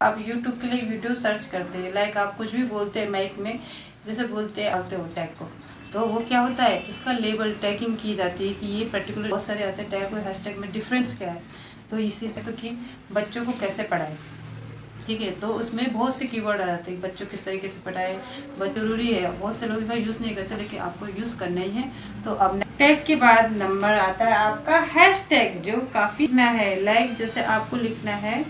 आप YouTube के लिए वीडियो सर्च करते हैं, लाइक आप कुछ भी बोलते हैं माइक में, जैसे बोलते हैं आते हो टैग को, तो वो क्या होता है, उसका लेबल टैगिंग की जाती है कि ये पर्टिकुलर, बहुत सारे आते हैं टैग और हैशटैग में डिफरेंस क्या है। तो इसी से तो कि बच्चों को कैसे पढ़ाएं, ठीक है। तो उसमें बहुत से कीवर्ड आ जाते हैं, बच्चों किस तरीके से पढ़ाए, बहुत जरूरी है। बहुत से लोग इसका यूज़ नहीं करते, लेकिन आपको यूज़ करना ही है। तो अब टैग के बाद नंबर आता है आपका हैशटैग, जो काफ़ी लिखना है। लाइक जैसे आपको लिखना है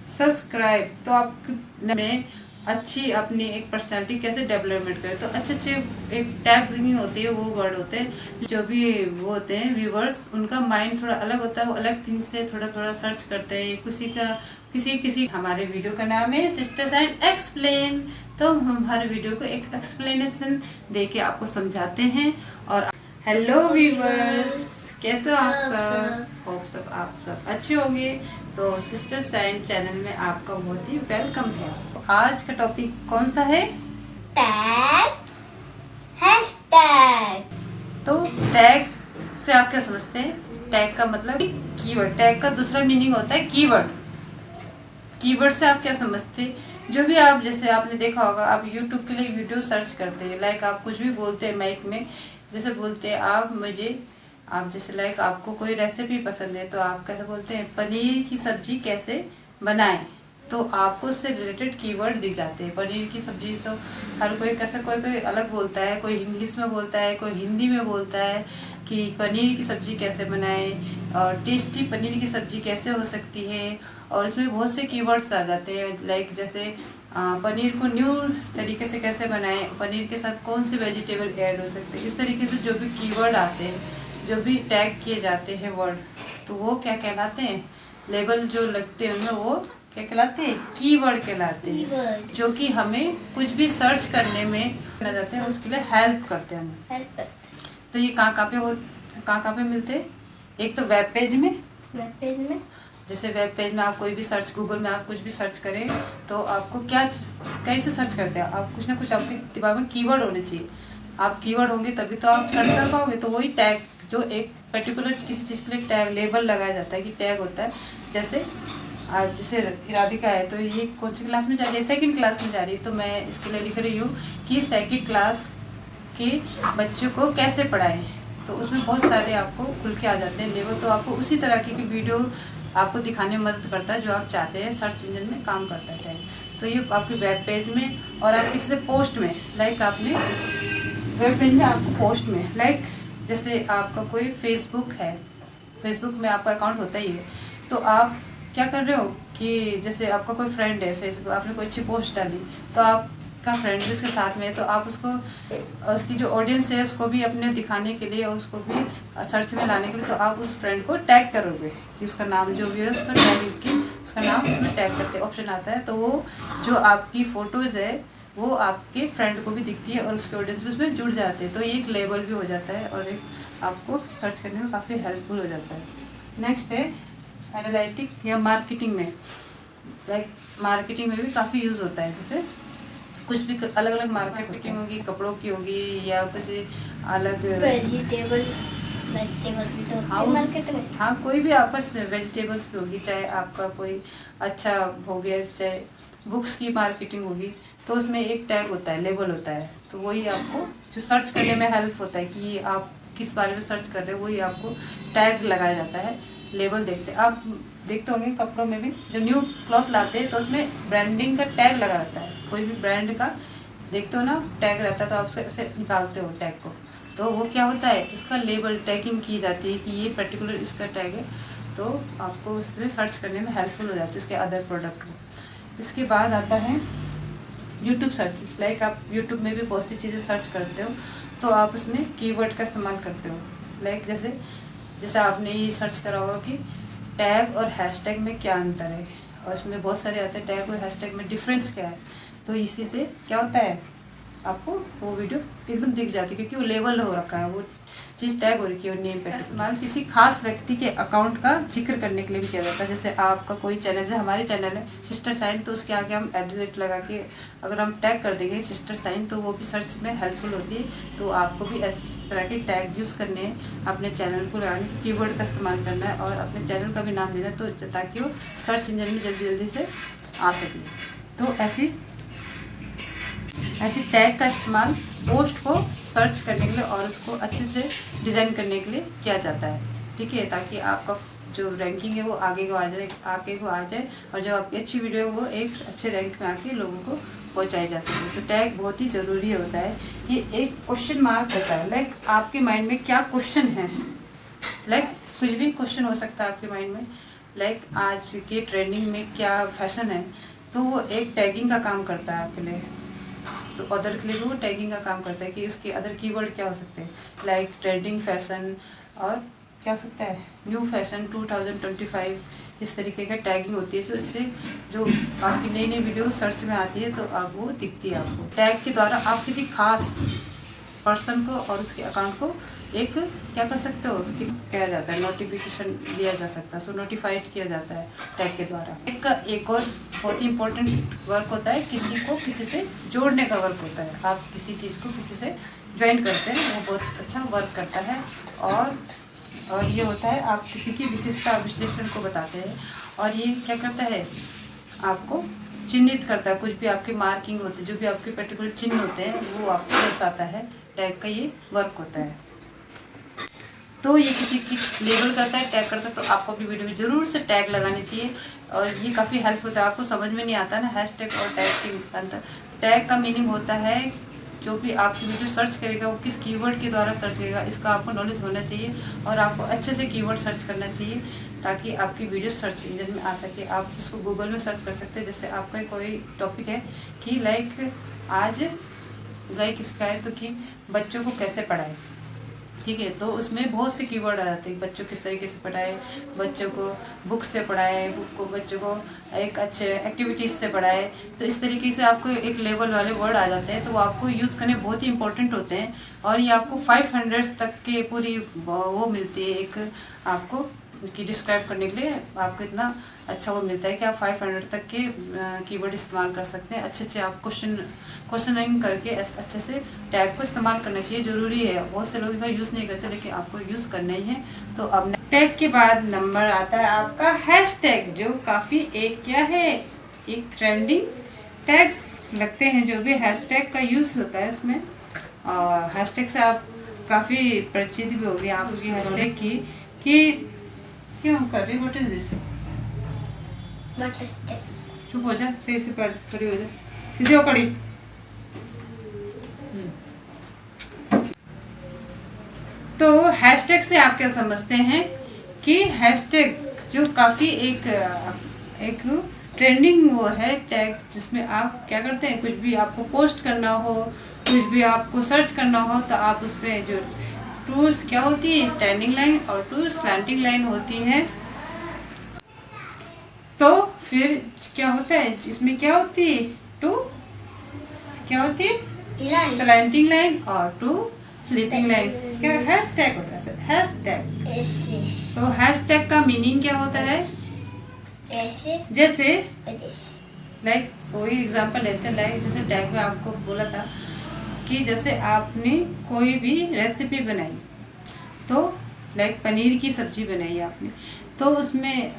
सब्सक्राइब, तो आप में अच्छी अपनी एक पर्सनालिटी कैसे डेवलपमेंट करें, तो अच्छे अच्छे एक टैग नहीं होती है, वो वर्ड होते हैं जो भी वो होते हैं व्यूवर्स, उनका माइंड थोड़ा अलग होता है, वो अलग थिंग से थोड़ा थोड़ा सर्च करते हैं। किसी हमारे वीडियो का नाम है सिस्टर साइन एक्सप्लेन, तो हम हर वीडियो को एक एक्सप्लेनेशन दे के आपको समझाते हैं। और हेलो व्यूवर्स, कैसे हो आप सब? होप सब आप सब अच्छे होंगे। तो सिस्टर साइन चैनल में आपका बहुत ही वेलकम है। आज का टॉपिक कौन सा है? Tag, hashtag. तो टैग से आप क्या समझते हैं? टैग का मतलब कीवर्ड, टैग का दूसरा मीनिंग होता है कीवर्ड। कीवर्ड से आप क्या समझते हैं? जो भी आप, जैसे आपने देखा होगा, आप YouTube के लिए वीडियो सर्च करते हैं, लाइक आप कुछ भी बोलते हैं माइक में, जैसे बोलते हैं आप जैसे लाइक आपको कोई रेसिपी पसंद है, तो आप कैसे बोलते हैं पनीर की सब्जी कैसे बनाएं, तो आपको उससे रिलेटेड कीवर्ड दिख जाते हैं। पनीर की सब्जी तो हर कोई कैसे, कोई कोई अलग बोलता है, कोई इंग्लिश में बोलता है, कोई हिंदी में बोलता है कि पनीर की सब्जी कैसे बनाएं और टेस्टी पनीर की सब्जी कैसे हो सकती है। और इसमें बहुत से कीवर्ड्स आ जाते हैं, लाइक जैसे पनीर को न्यू तरीके से कैसे बनाएं, पनीर के साथ कौन से वेजिटेबल ऐड हो सकते हैं। इस तरीके से जो भी कीवर्ड आते हैं, जो भी टैग किए जाते हैं वर्ड, तो वो क्या कहलाते हैं, लेबल जो लगते हैं उनमें, वो क्या कहलाते हैं, कीवर्ड कहलाते हैं, जो कि हमें कुछ भी सर्च करने में जाते हैं, उसके लिए हेल्प करते हैं। तो ये कहाँ पे मिलते हैं? एक तो वेब पेज में, जैसे वेब पेज में आप कोई भी सर्च, गूगल में आप कुछ भी सर्च करें, तो आपको क्या, कहीं से सर्च करते हैं आप, कुछ ना कुछ आपके दिमाग में कीवर्ड होने चाहिए। आप कीवर्ड होंगे तभी तो आप सर्च कर पाओगे। तो वही टैग, जो एक पर्टिकुलर किसी चीज़ के लिए टैग, लेबल लगाया जाता है कि टैग होता है। जैसे आप, जैसे राधिका है, तो ये कौन सी क्लास में जा रही है? सेकंड क्लास में जा रही है, तो मैं इसके लिए लिख रही हूँ कि सेकंड क्लास के बच्चों को कैसे पढ़ाएं। तो उसमें बहुत सारे आपको खुल के आ जाते हैं लेवल, तो आपको उसी तरह की वीडियो आपको दिखाने में मदद करता है जो आप चाहते हैं, सर्च इंजन में काम करता है टैग। तो ये आपके वेब पेज में, और आप किसी पोस्ट में, लाइक आपने वेब पेज में, आपको पोस्ट में, लाइक जैसे आपका कोई फेसबुक है, फेसबुक में आपका अकाउंट होता ही है, तो आप क्या कर रहे हो कि जैसे आपका कोई फ्रेंड है फेसबुक, आपने कोई अच्छी पोस्ट डाली, तो आपका फ्रेंड भी उसके साथ में है, तो आप उसको, उसकी जो ऑडियंस है उसको भी अपने दिखाने के लिए, उसको भी सर्च में लाने के लिए, तो आप उस फ्रेंड को टैग करोगे कि उसका नाम जो भी है उसका टैग लिख के, उसका नाम उसमें टैग करते ऑप्शन आता है, तो वो जो आपकी फ़ोटोज़ है वो आपके फ्रेंड को भी दिखती है और उसके ऑडियंस भी उसमें जुड़ जाते हैं। तो ये एक लेबल भी हो जाता है और एक आपको सर्च करने में काफ़ी हेल्पफुल हो जाता है। नेक्स्ट है एनालिटिक या मार्केटिंग में, लाइक मार्केटिंग में भी काफ़ी यूज़ होता है। जैसे कुछ भी अलग अलग मार्केटिंग होगी, कपड़ों की होगी या किसी अलग वेजिटेबल्स भी तो होते हैं मार्केट में। हाँ, कोई भी आपस वेजिटेबल्स भी होगी, चाहे आपका कोई अच्छा हो गया, चाहे बुक्स की मार्केटिंग होगी, तो उसमें एक टैग होता है, लेबल होता है। तो वही आपको जो सर्च करने में हेल्प होता है कि आप किस बारे में सर्च कर रहे हो, वही आपको टैग लगाया जाता है, लेबल देखते हैं। आप देखते होंगे कपड़ों में भी जब न्यू क्लॉथ लाते हैं तो उसमें ब्रांडिंग का टैग लगा रहता है, कोई भी ब्रांड का देखते हो ना टैग रहता है, तो आप उसको ऐसे निकालते हो टैग को, तो वो क्या होता है, उसका लेबल टैगिंग की जाती है कि ये पर्टिकुलर इसका टैग है, तो आपको उसमें सर्च करने में हेल्पफुल हो जाती है उसके अदर प्रोडक्ट को। इसके बाद आता है यूट्यूब सर्च, लाइक आप यूट्यूब में भी बहुत सी चीज़ें सर्च करते हो, तो आप उसमें कीवर्ड का इस्तेमाल करते हो। लाइक जैसे आपने ये सर्च करा होगा कि टैग और हैशटैग में क्या अंतर है, और इसमें बहुत सारे आते हैं टैग और हैशटैग में डिफरेंस क्या है। तो इसी से क्या होता है, आपको वो वीडियो एकदम दिख जाती है, क्योंकि वो लेबल हो रखा है, वो चीज़ टैग हो रखी है, नेम पे इस्तेमाल किसी खास व्यक्ति के अकाउंट का जिक्र करने के लिए भी किया जाता है। जैसे आपका कोई चैनल, जैसे हमारे चैनल है सिस्टर साइन, तो उसके आगे हम एडिट लगा के अगर हम टैग कर देंगे सिस्टर साइन, तो वो भी सर्च में हेल्पफुल होती है। तो आपको भी इस तरह के टैग यूज़ करने हैं, अपने चैनल को कीवर्ड का इस्तेमाल करना है और अपने चैनल का भी नाम लेना है, तो ताकि वो सर्च इंजन में जल्दी जल्दी से आ सके। तो ऐसी टैग का इस्तेमाल पोस्ट को सर्च करने के लिए और उसको अच्छे से डिज़ाइन करने के लिए किया जाता है, ठीक है, ताकि आपका जो रैंकिंग है वो आगे को आ जाए और जो आपकी अच्छी वीडियो वो एक अच्छे रैंक में आके लोगों को पहुंचाई जा सके। तो टैग बहुत ही ज़रूरी होता है। ये एक क्वेश्चन मार्क होता है, लाइक आपके माइंड में क्या क्वेश्चन है, लाइक कुछ भी क्वेश्चन हो सकता है आपके माइंड में, लाइक आज के ट्रेंडिंग में क्या फैशन है, तो वो एक टैगिंग का काम करता है आपके लिए। तो अदर के लिए भी वो टैगिंग का काम करता है कि उसके अदर कीवर्ड क्या हो सकते हैं, लाइक ट्रेंडिंग फैशन और क्या हो सकता है न्यू फैशन 2025, इस तरीके का टैगिंग होती है, जो इससे जो आपकी नई नई वीडियो सर्च में आती है तो आप वो दिखती है आपको। टैग के द्वारा आप किसी खास पर्सन को और उसके अकाउंट को एक क्या कर सकते हो, किया जाता है, नोटिफिकेशन दिया जा सकता है, सो नोटिफाइड किया जाता है टैग के द्वारा। एक और बहुत ही इम्पोर्टेंट वर्क होता है, किसी को किसी से जोड़ने का वर्क होता है। आप किसी चीज़ को किसी से ज्वाइन करते हैं, वो बहुत अच्छा वर्क करता है। और ये होता है आप किसी की विशेषता विश्लेषण को बताते हैं, और ये क्या करता है, आपको चिन्हित करता है। कुछ भी आपके मार्किंग होते हैं, जो भी आपके पर्टिकुलर चिन्ह होते हैं वो आपको दर्शाता है। टैग का ये वर्क होता है। तो ये किसी की लेबल करता है, टैग करता है, तो आपको अपनी वीडियो में ज़रूर से टैग लगाने चाहिए, और ये काफ़ी हेल्प होता है। आपको समझ में नहीं आता ना हैशटैग और टैग के अंतर। टैग का मीनिंग होता है जो भी आपकी वीडियो सर्च करेगा वो किस कीवर्ड के द्वारा सर्च करेगा, इसका आपको नॉलेज होना चाहिए, और आपको अच्छे से कीवर्ड सर्च करना चाहिए ताकि आपकी वीडियो सर्च इंजन में आ सके। आप उसको गूगल में सर्च कर सकते हैं। जैसे आपका कोई टॉपिक है कि लाइक आज लाइक इसका है तो कि बच्चों को कैसे पढ़ाएं, ठीक है, तो उसमें बहुत से कीवर्ड आ जाते हैं। बच्चों किस तरीके से पढ़ाए, बच्चों को बुक से पढ़ाए, बच्चों को एक अच्छे एक्टिविटीज़ से पढ़ाए, तो इस तरीके से आपको एक लेवल वाले वर्ड आ जाते हैं, तो वो आपको यूज़ करने बहुत ही इंपॉर्टेंट होते हैं। और ये आपको 500 तक के पूरी वो मिलती है, एक आपको की डिस्क्राइब करने के लिए आपको इतना अच्छा वो मिलता है कि आप 500 तक के कीवर्ड इस्तेमाल कर सकते हैं। अच्छे आप क्वेश्चनिंग करके अच्छे से टैग को इस्तेमाल करना चाहिए, ज़रूरी है। बहुत से लोग यूज़ नहीं करते, लेकिन आपको यूज़ करना ही है। तो अब टैग के बाद नंबर आता है आपका हैशटैग, जो काफ़ी एक क्या है, एक ट्रेंडिंग टैग्स लगते हैं जो भी हैशटैग का यूज़ होता है इसमें। और हैशटैग से आप काफ़ी परिचित भी हो गए आपकी हैशटैग की कि क्यों कर रही, व्हाट इज दिस, चुप हो जा, सही से खड़ी हो जा, सीधे हो खड़ी। तो हैशटैग से आप क्या समझते हैं कि हैशटैग जो काफ़ी एक ट्रेंडिंग वो है टैग, जिसमें आप क्या करते हैं, कुछ भी आपको पोस्ट करना हो, कुछ भी आपको सर्च करना हो, तो आप उसमें जो टूल्स क्या होती है, स्टैंडिंग लाइन और टू स्लैंटिंग लाइन होती है। तो फिर क्या होता है, इसमें क्या होती है, टू क्या होती है, स्लैंटिंग लाइन और टू स्लीपिंग लाइन। क्या हैशटैग होता है, हैशटैग। तो हैशटैग का मीनिंग क्या होता है, जैसे लाइक कोई एग्जांपल लेते हैं, लाइक जैसे टैग में आपको बोला था कि जैसे आपने कोई भी रेसिपी बनाई, तो लाइक पनीर की सब्जी बनाई आपने, तो उसमें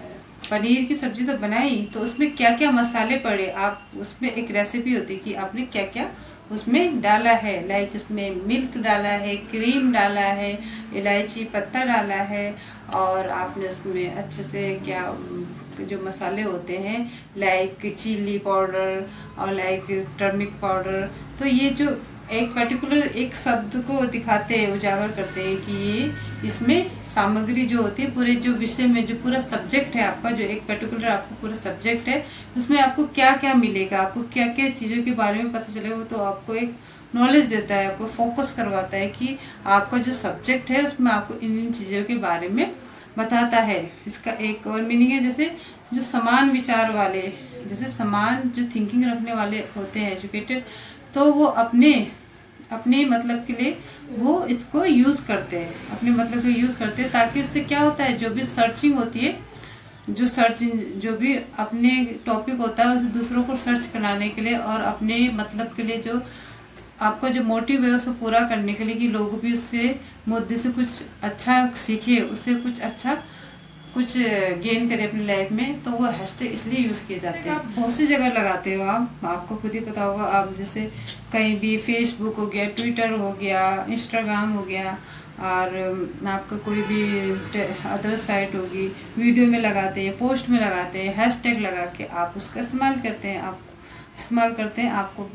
पनीर की सब्जी तो बनाई, तो उसमें क्या क्या मसाले पड़े, आप उसमें एक रेसिपी होती है कि आपने क्या क्या उसमें डाला है, लाइक इसमें मिल्क डाला है, क्रीम डाला है, इलायची पत्ता डाला है, और आपने उसमें अच्छे से क्या जो मसाले होते हैं लाइक चिली पाउडर और लाइक टर्मिक पाउडर, तो ये जो एक पर्टिकुलर एक शब्द को दिखाते हैं, उजागर करते हैं कि ये इसमें सामग्री जो होती है पूरे जो विषय में जो पूरा सब्जेक्ट है आपका, जो एक पर्टिकुलर आपका पूरा सब्जेक्ट है, उसमें आपको क्या क्या मिलेगा, आपको क्या क्या चीज़ों के बारे में पता चलेगा, तो आपको एक नॉलेज देता है, आपको फोकस करवाता है कि आपका जो सब्जेक्ट है उसमें आपको इन चीज़ों के बारे में बताता है। इसका एक और मीनिंग है, जैसे जो समान विचार वाले, जैसे समान जो थिंकिंग रखने वाले होते हैं एजुकेटेड, तो वो अपने मतलब के लिए वो इसको यूज़ करते हैं, अपने मतलब को यूज़ करते हैं, ताकि उससे क्या होता है, जो भी सर्चिंग होती है, जो भी अपने टॉपिक होता है उसे दूसरों को सर्च कराने के लिए और अपने मतलब के लिए जो आपका जो मोटिव है उसको पूरा करने के लिए कि लोग भी उससे मुद्दे से कुछ अच्छा सीखे, उससे कुछ अच्छा कुछ गेन करे अपनी लाइफ में, तो वो हैशटैग इसलिए यूज़ किए जाते हैं। आप बहुत सी जगह लगाते हो, आपको खुद ही पता होगा। आप जैसे कहीं भी फेसबुक हो गया, ट्विटर हो गया, इंस्टाग्राम हो गया, और आपका कोई भी अदर साइट होगी, वीडियो में लगाते हैं, पोस्ट में लगाते हैं, हैशटैग लगा के आप उसका इस्तेमाल करते हैं। आपको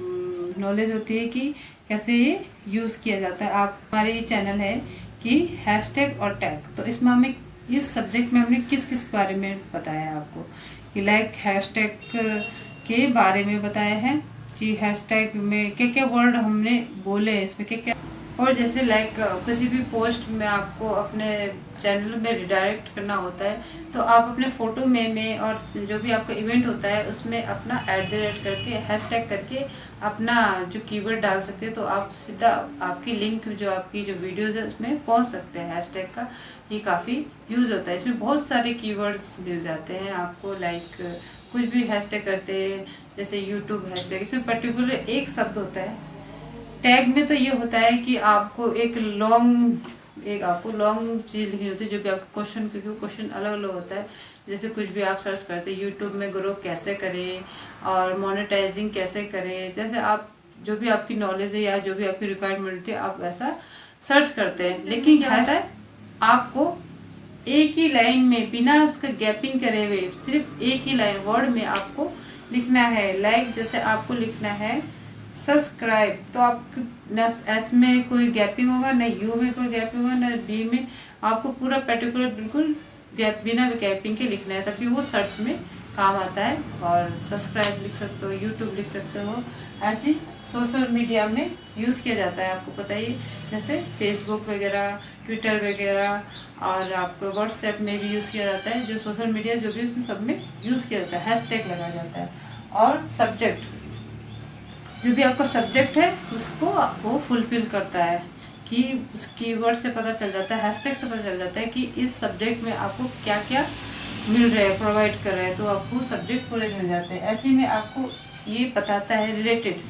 नॉलेज होती है कि कैसे ये यूज़ किया जाता है। हमारे ये चैनल है कि हैशटैग और टैग, तो इसमें हमें इस सब्जेक्ट में हमने किस किस बारे में बताया है आपको, कि लाइक हैशटैग के बारे में बताया है कि हैशटैग में क्या क्या वर्ड हमने बोले हैं, इसमें क्या क्या, और जैसे लाइक किसी भी पोस्ट में आपको अपने चैनल में रिडायरेक्ट करना होता है, तो आप अपने फ़ोटो में और जो भी आपका इवेंट होता है उसमें अपना @ करके हैशटैग करके अपना जो कीवर्ड डाल सकते हैं, तो आप सीधा आपकी लिंक जो आपकी जो वीडियोज़ है उसमें पहुंच सकते हैं। हैशटैग का ये काफ़ी यूज़ होता है, इसमें बहुत सारे कीवर्ड्स मिल जाते हैं आपको। लाइक कुछ भी हैशटैग करते हैं, जैसे यूट्यूब हैशटैग, इसमें पर्टिकुलर एक शब्द होता है। टैग में तो ये होता है कि आपको एक लॉन्ग चीज़ लिखनी होती है, जो भी आपका क्वेश्चन, क्योंकि क्वेश्चन अलग अलग होता है। जैसे कुछ भी आप सर्च करते हैं, यूट्यूब में ग्रो कैसे करें और मोनेटाइजिंग कैसे करें, जैसे आप जो भी आपकी नॉलेज है या जो भी आपकी रिक्वायरमेंट थी आप वैसा सर्च करते हैं। लेकिन क्या होता है, आपको एक ही लाइन में बिना उसका गैपिंग करे हुए सिर्फ एक ही लाइन वर्ड में आपको लिखना है। लाइक जैसे आपको लिखना है सब्सक्राइब, तो आप न एस में कोई गैपिंग होगा, न यू में कोई गैपिंग होगा, न डी में, आपको पूरा पर्टिकुलर बिल्कुल बिना गैपिंग के लिखना है, तभी वो सर्च में काम आता है। और सब्सक्राइब लिख सकते हो, यूट्यूब लिख सकते हो, ऐसी सोशल मीडिया में यूज़ किया जाता है। आपको पता ही, जैसे फेसबुक वगैरह, ट्विटर वगैरह, और आपको व्हाट्सएप में भी यूज़ किया जाता है। जो सोशल मीडिया जो भी उसमें सब में यूज़ किया जाता है, हैशटैग लगाया जाता है। और सब्जेक्ट, जो भी आपका सब्जेक्ट है उसको वो फुलफिल करता है, कि उस कीवर्ड से पता चल जाता है, हैशटैग से पता चल जाता है कि इस सब्जेक्ट में आपको क्या क्या मिल रहा है, प्रोवाइड कर रहा है, तो आपको सब्जेक्ट पूरे मिल जाते हैं। ऐसे में आपको ये बताता है रिलेटेड,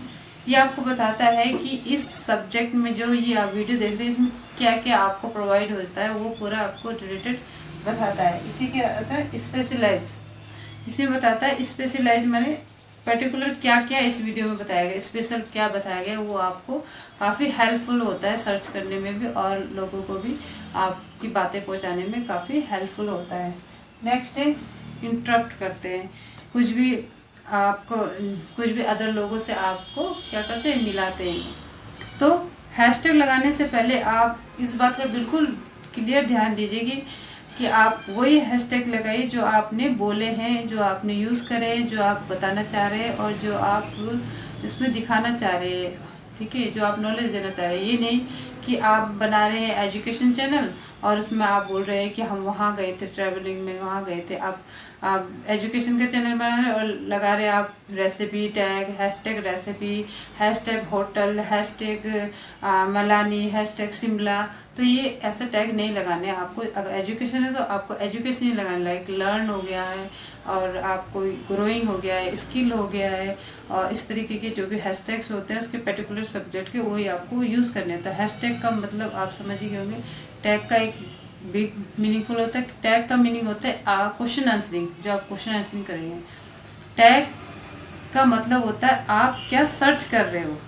ये आपको बताता है कि इस सब्जेक्ट में जो ये आप वीडियो देख रहे हैं इसमें क्या क्या आपको प्रोवाइड होता है, वो पूरा आपको रिलेटेड बताता है। इसी के आता है स्पेशलाइज, इसमें बताता है स्पेशलाइज माने पर्टिकुलर क्या क्या इस वीडियो में बताया गया, स्पेशल क्या बताया गया, वो आपको काफ़ी हेल्पफुल होता है सर्च करने में भी, और लोगों को भी आपकी बातें पहुंचाने में काफ़ी हेल्पफुल होता है। नेक्स्ट है इंटरप्ट करते हैं, कुछ भी अदर लोगों से आपको क्या करते हैं, मिलाते हैं। तो हैशटैग लगाने से पहले आप इस बात का बिल्कुल क्लियर ध्यान दीजिए कि आप वही हैशटैग लगाइए जो आपने बोले हैं, जो आपने यूज़ करे हैं, जो आप बताना चाह रहे हैं और जो आप इसमें दिखाना चाह रहे हैं, ठीक है, जो आप नॉलेज देना चाह रहे हैं। ये नहीं कि आप बना रहे हैं एजुकेशन चैनल और उसमें आप बोल रहे हैं कि हम वहाँ गए थे, ट्रैवलिंग में वहाँ गए थे। आप एजुकेशन का चैनल बना रहे हैं और लगा रहे हैं आप recipe tag, hashtag recipe, hashtag hotel, hashtag Malani, hashtag Shimla. तो ये ऐसे टैग नहीं लगाने हैं आपको। अगर एजुकेशन है तो आपको एजुकेशन ही लगाना, लाइक लर्न हो गया है और आपको ग्रोइंग हो गया है, स्किल हो गया है, और इस तरीके के जो भी हैशटैग्स होते हैं उसके पर्टिकुलर सब्जेक्ट के वही आपको यूज़ करने हैं। तो हैशटैग का मतलब आप समझ ही गए होंगे, टैग का एक बिग मीनिंगफुल होता है। टैग का मीनिंग होता है क्वेश्चन आंसरिंग, जो आप क्वेश्चन आंसरिंग करेंगे। टैग का मतलब होता है आप क्या सर्च कर रहे हो।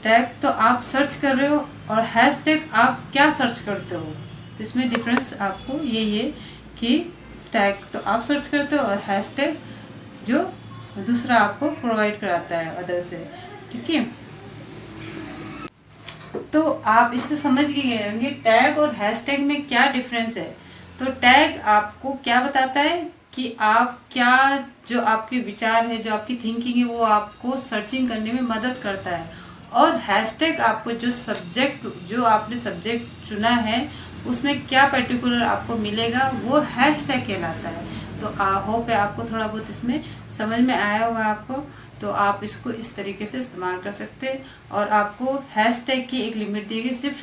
टैग तो आप सर्च कर रहे हो और हैशटैग आप क्या सर्च करते हो, इसमें डिफरेंस आपको यही है कि टैग तो आप सर्च करते हो और हैशटैग जो दूसरा आपको प्रोवाइड कराता है अदर से, ठीक है। तो आप इससे समझ गए होंगे टैग और हैशटैग में क्या डिफरेंस है। तो टैग आपको क्या बताता है कि आप क्या, जो आपके विचार है, जो आपकी थिंकिंग है, वो आपको सर्चिंग करने में मदद करता है। और हैशटैग आपको जो आपने सब्जेक्ट चुना है उसमें क्या पर्टिकुलर आपको मिलेगा, वो हैशटैग कहलाता है। तो होप है आपको थोड़ा बहुत इसमें समझ में आया होगा आपको। तो आप इसको इस तरीके से इस्तेमाल कर सकते हैं। और आपको हैशटैग की एक लिमिट दी गई, सिर्फ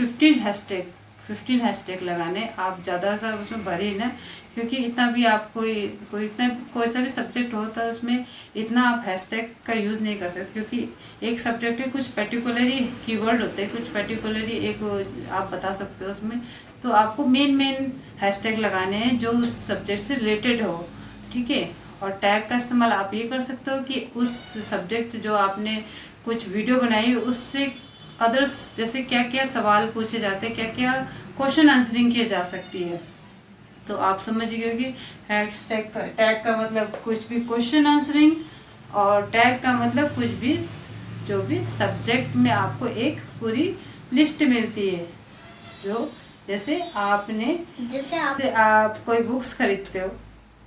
15 हैशटैग लगाने। आप ज़्यादा सा उसमें भरे ना, क्योंकि इतना भी आप कोई सा भी सब्जेक्ट होता है उसमें इतना आप हैशटैग का यूज़ नहीं कर सकते, क्योंकि एक सब्जेक्ट के कुछ पर्टिकुलरली कीवर्ड होते हैं, कुछ पर्टिकुलरली एक आप बता सकते हो उसमें। तो आपको मेन हैशटैग लगाने हैं जो उस सब्जेक्ट से रिलेटेड हो, ठीक है। और टैग का इस्तेमाल आप ये कर सकते हो कि उस सब्जेक्ट जो आपने कुछ वीडियो बनाई उससे अदर्स जैसे क्या क्या सवाल पूछे जाते हैं, क्या क्या क्वेश्चन आंसरिंग की जा सकती है। तो आप समझ गए कि टैग का मतलब कुछ भी क्वेश्चन आंसरिंग, और टैग का मतलब कुछ भी जो भी सब्जेक्ट में आपको एक पूरी लिस्ट मिलती है। जो जैसे आप कोई बुक्स खरीदते हो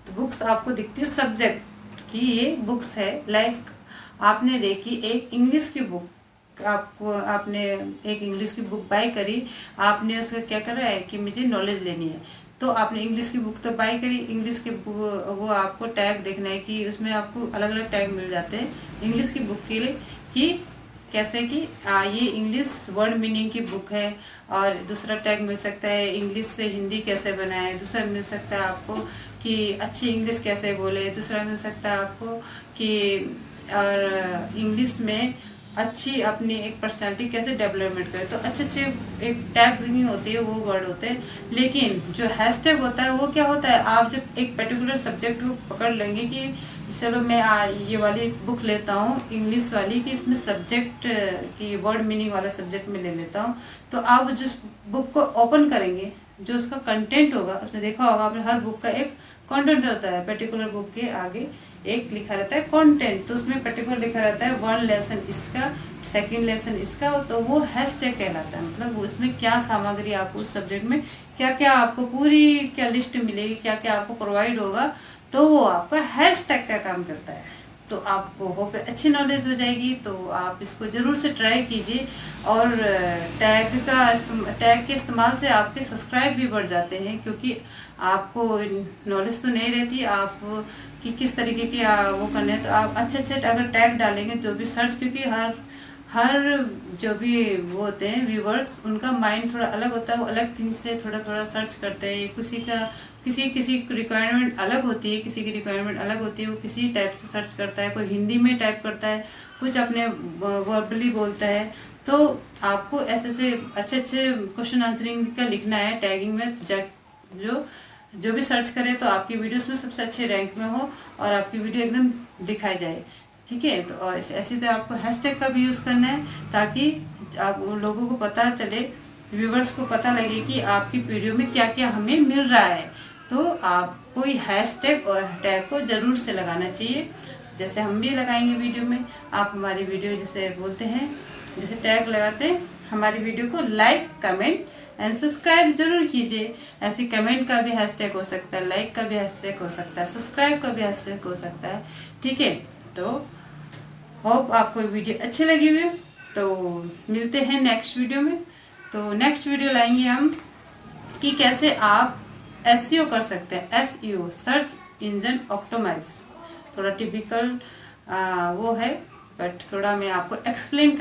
तो बुक्स आपको दिखती है सब्जेक्ट की, ये बुक्स है। लाइक आपने देखी एक इंग्लिश की बुक, आपने एक इंग्लिश की बुक बाय करी, आपने उसका क्या करा है कि मुझे नॉलेज लेनी है, तो आपने इंग्लिश की बुक तो बाय करी। इंग्लिश की बुक वो आपको टैग देखना है कि उसमें आपको अलग अलग टैग मिल जाते हैं इंग्लिश की बुक के लिए, कि कैसे कि ये इंग्लिश वर्ड मीनिंग की बुक है। और दूसरा टैग मिल सकता है इंग्लिश से हिंदी कैसे बनाए, दूसरा मिल सकता है आपको कि अच्छी इंग्लिश कैसे बोले, दूसरा मिल सकता है आपको कि और इंग्लिश में अच्छी अपनी एक पर्सनालिटी कैसे डेवलपमेंट करे। तो अच्छे अच्छे एक टैगिंग होती है, वो वर्ड होते हैं। लेकिन जो हैशटैग होता है वो क्या होता है, आप जब एक पर्टिकुलर सब्जेक्ट को पकड़ लेंगे कि चलो मैं ये वाली बुक लेता हूँ इंग्लिश वाली, कि इसमें सब्जेक्ट की वर्ड मीनिंग वाला सब्जेक्ट में ले लेता हूँ, तो आप जिस बुक को ओपन करेंगे जो उसका कंटेंट होगा, उसमें देखा होगा आपने हर बुक का एक कंटेंट होता है। पर्टिकुलर बुक के आगे एक लिखा रहता है कंटेंट, तो उसमें पर्टिकुलर लिखा रहता है 1 लेसन इसका, सेकंड लेसन इसका, तो वो हैशटैग कहलाता है। मतलब उसमें क्या सामग्री आपको उस सब्जेक्ट में क्या क्या आपको पूरी क्या लिस्ट मिलेगी, क्या क्या आपको प्रोवाइड होगा, तो वो आपका हैशटैग का काम करता है। तो आपको होप अच्छी नॉलेज हो जाएगी। तो आप इसको ज़रूर से ट्राई कीजिए। और टैग के इस्तेमाल से आपके सब्सक्राइब भी बढ़ जाते हैं, क्योंकि आपको नॉलेज तो नहीं रहती आप कि किस तरीके के वो करने हैं। तो आप अच्छे अगर टैग डालेंगे जो भी सर्च, क्योंकि हर जो भी वो होते हैं व्यूवर्स, उनका माइंड थोड़ा अलग होता है, वो अलग थिंग से थोड़ा सर्च करते हैं। किसी रिक्वायरमेंट अलग होती है, किसी की रिक्वायरमेंट अलग होती है, वो किसी टाइप से सर्च करता है, कोई हिंदी में टाइप करता है, कुछ अपने वर्बली बोलता है। तो आपको ऐसे अच्छे क्वेश्चन आंसरिंग का लिखना है टैगिंग में, जो भी सर्च करे तो आपकी वीडियोस में सबसे अच्छे रैंक में हो और आपकी वीडियो एकदम दिखाई जाए, ठीक है। तो और ऐसी तो आपको हैशटैग का भी यूज़ करना है, ताकि आप लोगों को पता चले, व्यूवर्स को पता लगे कि आपकी वीडियो में क्या क्या हमें मिल रहा है। तो आपको हैशटैग और टैग को ज़रूर से लगाना चाहिए, जैसे हम भी लगाएंगे वीडियो में। आप हमारी वीडियो जैसे बोलते हैं, जैसे टैग लगाते हैं, हमारी वीडियो को लाइक कमेंट एंड सब्सक्राइब जरूर कीजिए। ऐसे कमेंट का भी हैशटैग हो सकता है, लाइक का भी हैशटैग हो सकता है, सब्सक्राइब का भी हैशटैग हो सकता है, ठीक है। तो होप आपको वीडियो अच्छी लगी हुई। तो मिलते हैं नेक्स्ट वीडियो में। तो नेक्स्ट वीडियो लाएंगे हम कि कैसे आप एसईओ कर सकते हैं। एसईओ सर्च इंजन ऑप्टिमाइज, थोड़ा टिपिकल वो है, बट थोड़ा मैं आपको एक्सप्लेन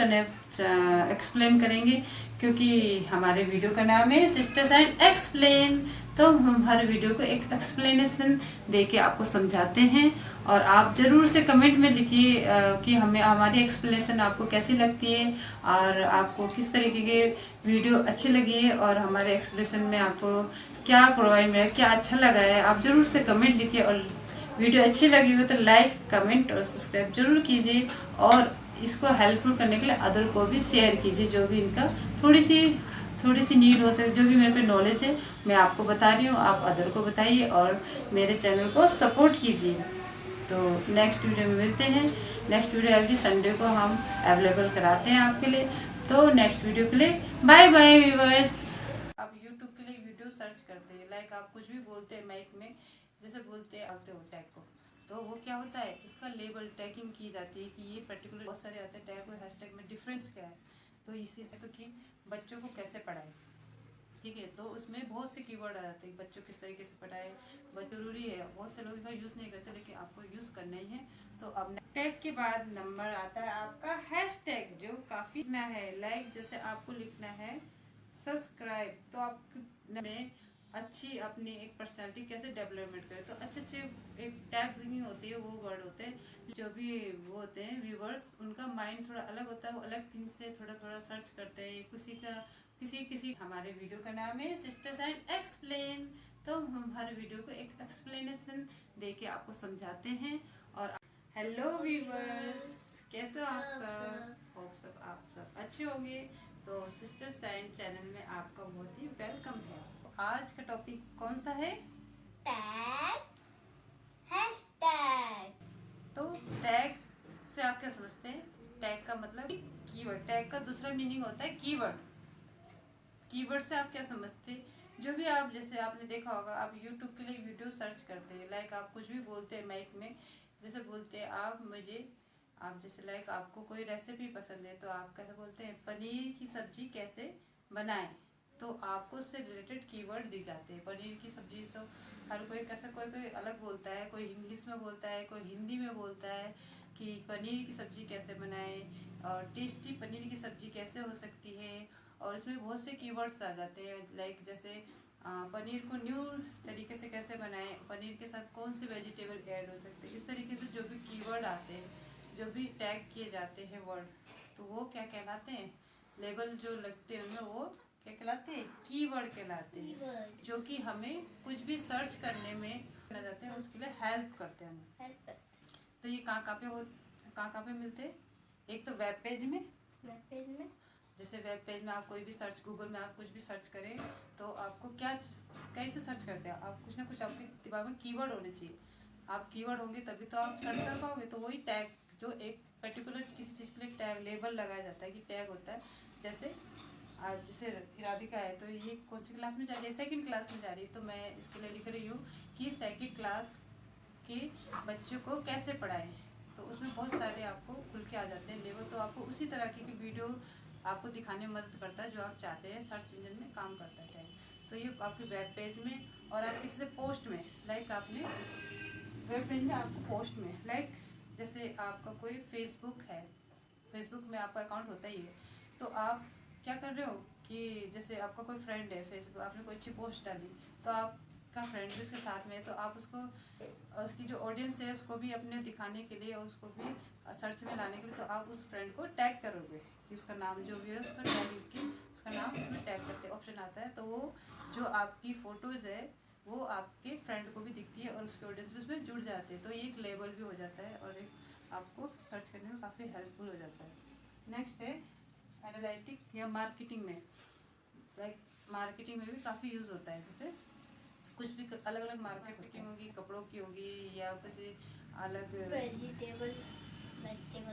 करेंगे, क्योंकि हमारे वीडियो का नाम है सिस्टर साइन एक्सप्लेन। तो हम हर वीडियो को एक एक्सप्लेनेशन देके आपको समझाते हैं। और आप ज़रूर से कमेंट में लिखिए कि हमें हमारी एक्सप्लेनेशन आपको कैसी लगती है, और आपको किस तरीके के वीडियो अच्छी लगी है, और हमारे एक्सप्लेनेशन में आपको क्या प्रोवाइड मिला, क्या अच्छा लगा है। आप ज़रूर से कमेंट लिखिए, और वीडियो अच्छी लगी हो तो लाइक कमेंट और सब्सक्राइब जरूर कीजिए। और इसको हेल्पफुल करने के लिए अदर को भी शेयर कीजिए, जो भी इनका थोड़ी सी नीड हो सके। जो भी मेरे पे नॉलेज है मैं आपको बता रही हूँ, आप अदर को बताइए और मेरे चैनल को सपोर्ट कीजिए। तो नेक्स्ट वीडियो में मिलते हैं। नेक्स्ट वीडियो एवरी संडे को हम अवेलेबल कराते हैं आपके लिए। तो नेक्स्ट वीडियो के लिए बाय बाय व्यूअर्स। आप यूट्यूब के लिए वीडियो सर्च करते हैं, लाइक आप कुछ भी बोलते हैं माइक में, जैसे बोलते आते हो टैग को, तो वो क्या होता है उसका लेबल टैगिंग की जाती है कि ये पर्टिकुलर, बहुत सारे आते हैं टैग और हैशटैग में डिफरेंस क्या है। तो इसी से तो कि बच्चों को कैसे पढ़ाएं, ठीक है। तो उसमें बहुत से कीवर्ड आ जाते हैं, बच्चों किस तरीके से पढ़ाए, बहुत जरूरी है। बहुत से लोग इसका यूज़ नहीं करते, लेकिन आपको यूज़ करना ही है। तो अब टैग के बाद नंबर आता है आपका हैशटैग, जो काफ़ी लिखना है। लाइक जैसे आपको लिखना है सब्सक्राइब। तो आप में अच्छी अपनी एक पर्सनालिटी कैसे डेवलपमेंट करें, तो अच्छे अच्छे एक टैगिंग होती है, वो वर्ड होते हैं जो भी वो होते हैं व्यूवर्स, उनका माइंड थोड़ा अलग होता है, वो अलग थिंग से थोड़ा थोड़ा सर्च करते हैं। किसी हमारे वीडियो का नाम है सिस्टर साइन एक्सप्लेन। तो हम हर वीडियो को एक एक्सप्लेनेशन दे के आपको समझाते हैं। और हेलो व्यूवर्स, कैसे हो आप सब? होप सब आप सब अच्छे होंगे। तो सिस्टर साइन चैनल में आपका बहुत ही वेलकम है। आज का टॉपिक कौन सा है? Tag, hashtag. तो टैग से आप क्या समझते हैं? टैग का मतलब कीवर्ड। टैग का दूसरा मीनिंग होता है कीवर्ड। कीवर्ड से आप क्या समझते हैं? जो भी आप जैसे आपने देखा होगा, आप यूट्यूब के लिए वीडियो सर्च करते हैं, लाइक आप कुछ भी बोलते हैं माइक में, जैसे बोलते हैं आप जैसे लाइक आपको कोई रेसिपी पसंद है तो आप कैसे बोलते हैं पनीर की सब्जी कैसे बनाएं, तो आपको उससे रिलेटेड कीवर्ड दिख जाते हैं। पनीर की सब्जी तो हर कोई कैसा, कोई कोई अलग बोलता है, कोई इंग्लिश में बोलता है, कोई हिंदी में बोलता है कि पनीर की सब्जी कैसे बनाएं और टेस्टी पनीर की सब्जी कैसे हो सकती है। और इसमें बहुत से कीवर्ड्स आ जाते हैं, लाइक जैसे पनीर को न्यू तरीके से कैसे बनाएं, पनीर के साथ कौन से वेजिटेबल ऐड हो सकते हैं। इस तरीके से जो भी कीवर्ड आते हैं, जो भी टैग किए जाते हैं वर्ड, तो वो क्या कहलाते हैं? लेबल जो लगते हैं उनमें वो क्या कहलाते हैं? कीवर्ड कहलाते हैं, कीवर्ड। जो कि हमें कुछ भी सर्च करने में करना जाते हैं, उसके लिए हेल्प करते हैं हमें। हेल्प। तो ये कहाँ पे मिलते हैं? एक तो वेब पेज में। वेब पेज में, जैसे वेब पेज में आप कोई भी सर्च, गूगल में आप कुछ भी सर्च करें तो आपको क्या, कैसे सर्च करते हैं आप? कुछ ना कुछ आपके दिमाग में कीवर्ड होने चाहिए। आप कीवर्ड होंगे तभी तो आप सर्च कर पाओगे। तो वही टैग, जो एक पर्टिकुलर किसी चीज़ के लिए टैग लेबल लगाया जाता है कि टैग होता है। जैसे आप जैसे राधिका है तो ये कौन सी क्लास में जा रही है? सेकंड क्लास में जा रही है, तो मैं इसके लिए लिख रही हूँ कि सेकंड क्लास के बच्चों को कैसे पढ़ाएं। तो उसमें बहुत सारे आपको खुल के आ जाते हैं लेवल। तो आपको उसी तरह की वीडियो आपको दिखाने में मदद करता है जो आप चाहते हैं, सर्च इंजन में काम करता है टैग। तो ये आपके वेब पेज में और आप किसी से पोस्ट में, लाइक आपने वेब पेज में, आपको पोस्ट में, लाइक जैसे आपका कोई फेसबुक है, फेसबुक में आपका अकाउंट होता ही है, तो आप क्या कर रहे हो कि जैसे आपका कोई फ्रेंड है फेसबुक, आपने कोई अच्छी पोस्ट डाली, तो आपका फ्रेंड भी उसके साथ में है, तो आप उसको, उसकी जो ऑडियंस है उसको भी अपने दिखाने के लिए, उसको भी सर्च में लाने के लिए, तो आप उस फ्रेंड को टैग करोगे कि उसका नाम जो भी है उसका टैग लिख के उसका नाम उसमें टैग करते ऑप्शन आता है। तो वो जो आपकी फ़ोटोज़ है वो आपके फ्रेंड को भी दिखती है और उसके ऑडियंस भी उसमें जुड़ जाते हैं। तो ये एक लेबल भी हो जाता है और एक आपको सर्च करने में काफ़ी हेल्पफुल हो जाता है। नेक्स्ट है एनालिटिक या मार्केटिंग में, लाइक मार्केटिंग में भी काफ़ी यूज़ होता है। जैसे कुछ भी अलग अलग मार्केटिंग होगी, कपड़ों की होगी या किसी अलग वेजिटेबल्स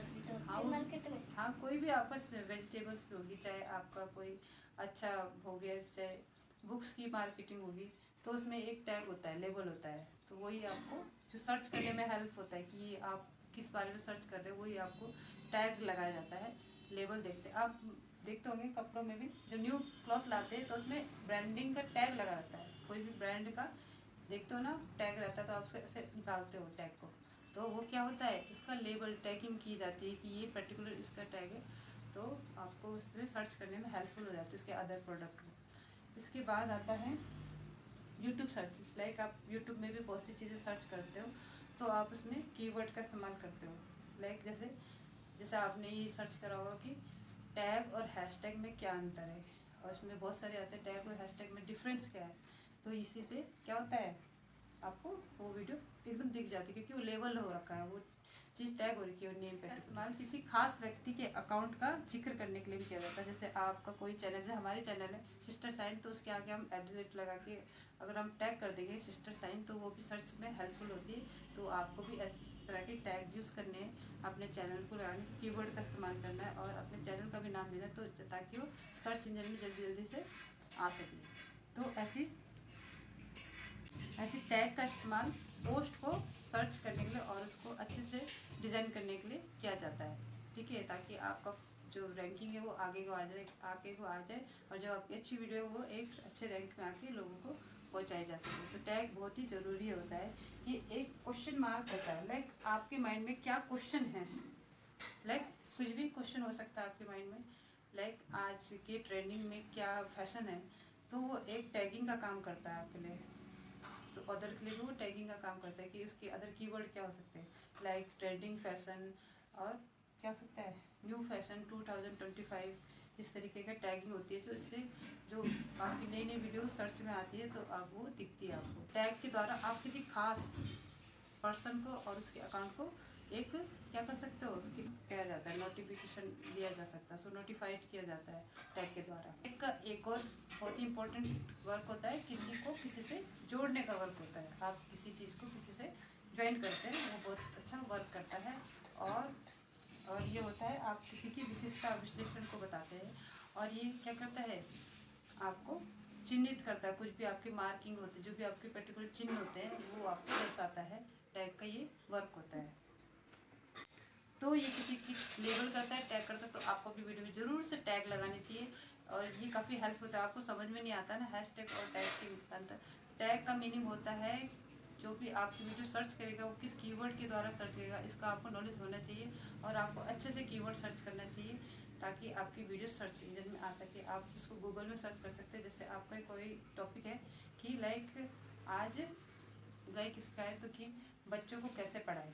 भी तो होते हैं मार्केट में। हाँ, कोई भी आपका वेजिटेबल्स भी होगी, चाहे आपका कोई अच्छा हो गया, चाहे बुक्स की मार्केटिंग होगी, तो उसमें एक टैग होता है, लेबल होता है। तो वही आपको जो सर्च करने में हेल्प होता है कि आप किस बारे में सर्च कर रहे हो, वही आपको टैग लगाया जाता है। लेबल देखते आप देखते होंगे कपड़ों में भी, जब न्यू क्लॉथ लाते हैं तो उसमें ब्रांडिंग का टैग लगा रहता है। कोई भी ब्रांड का देखते हो ना, टैग रहता है, तो आप उसको ऐसे निकालते हो टैग को, तो वो क्या होता है, उसका लेबल टैगिंग की जाती है कि ये पर्टिकुलर इसका टैग है। तो आपको उसमें सर्च करने में हेल्पफुल हो जाती है उसके अदर प्रोडक्ट में। इसके बाद आता है यूट्यूब सर्च, लाइक आप यूट्यूब में भी बहुत सी चीज़ें सर्च करते हो, तो आप उसमें कीवर्ड का इस्तेमाल करते हो। लाइक जैसे आपने ये सर्च करा होगा कि टैग और हैशटैग में क्या अंतर है, और उसमें बहुत सारे आते हैं टैग और हैशटैग में डिफरेंस क्या है। तो इसी से क्या होता है, आपको वो वीडियो एकदम दिख जाती है क्योंकि वो लेबल हो रखा है, वो चीज़ टैग हो रखी है नेम पे। इस्तेमाल किसी खास व्यक्ति के अकाउंट का जिक्र करने के लिए भी किया जाता है। जैसे आपका कोई चैनल, जैसे हमारी चैनल है सिस्टर साइन, तो उसके आगे हम एडिट लगा के अगर हम टैग कर देंगे सिस्टर साइन, तो वो भी सर्च में हेल्पफुल होती है। तो आपको भी इस तरह के टैग यूज़ करने हैं, अपने चैनल को लगाने, कीवर्ड का इस्तेमाल करना है और अपने चैनल का भी नाम देना है, तो ताकि वो सर्च इंजन में जल्दी जल्दी से आ सके। तो ऐसी टैग का इस्तेमाल पोस्ट को सर्च करने के लिए और उसको अच्छे से डिज़ाइन करने के लिए किया जाता है, ठीक है, ताकि आपका जो रैंकिंग है वो आगे को आ जाए और जो आपकी अच्छी वीडियो है वो एक अच्छे रैंक में आके लोगों को पहुंचाई जा सके। तो टैग बहुत ही ज़रूरी होता है कि एक क्वेश्चन मार्क होता है, लाइक आपके माइंड में क्या क्वेश्चन है, लाइक कुछ भी क्वेश्चन हो सकता है आपके माइंड में, लाइक आज के ट्रेंडिंग में क्या फैशन है, तो वो एक टैगिंग का काम करता है आपके लिए। तो अदर के लिए भी वो टैगिंग का काम करता है कि उसके अदर कीवर्ड क्या हो सकते हैं, लाइक ट्रेंडिंग फैशन और क्या हो सकता है न्यू फैशन 2025, इस तरीके का टैगिंग होती है। जो इससे जो आपकी नई नई वीडियो सर्च में आती है तो आप वो दिखती है आपको। टैग के द्वारा आप किसी खास पर्सन को और उसके अकाउंट को एक क्या कर सकते हो कि किया जाता है, नोटिफिकेशन दिया जा सकता है, सो नोटिफाइड किया जाता है टैग के द्वारा। टैग का एक और बहुत ही इंपॉर्टेंट वर्क होता है किसी को किसी से जोड़ने का वर्क होता है। आप किसी चीज़ को किसी से ज्वाइन करते हैं, वो बहुत अच्छा वर्क करता है। और ये होता है आप किसी की विशेषता विश्लेषण को बताते हैं। और ये क्या करता है, आपको चिन्हित करता है। कुछ भी आपके मार्किंग होते हैं, जो भी आपके पर्टिकुलर चिन्ह होते हैं, वो आपको दर्शाता है। टैग का ये वर्क होता है। तो ये किसी की लेबल करता है, टैग करता है, तो आपको अपनी वीडियो में ज़रूर से टैग लगाने चाहिए। और ये काफ़ी हेल्प होता है। आपको समझ में नहीं आता ना हैशटैग और टैग के अंतर। टैग का मीनिंग होता है जो भी आपकी वीडियो सर्च करेगा वो किस कीवर्ड के द्वारा सर्च करेगा, इसका आपको नॉलेज होना चाहिए। और आपको अच्छे से कीवर्ड सर्च करना चाहिए ताकि आपकी वीडियो सर्च इंजन में आ सके। आप उसको गूगल में सर्च कर सकते हैं। जैसे आपका कोई टॉपिक है कि लाइक आज लाइक इसका है तो कि बच्चों को कैसे पढ़ाएं,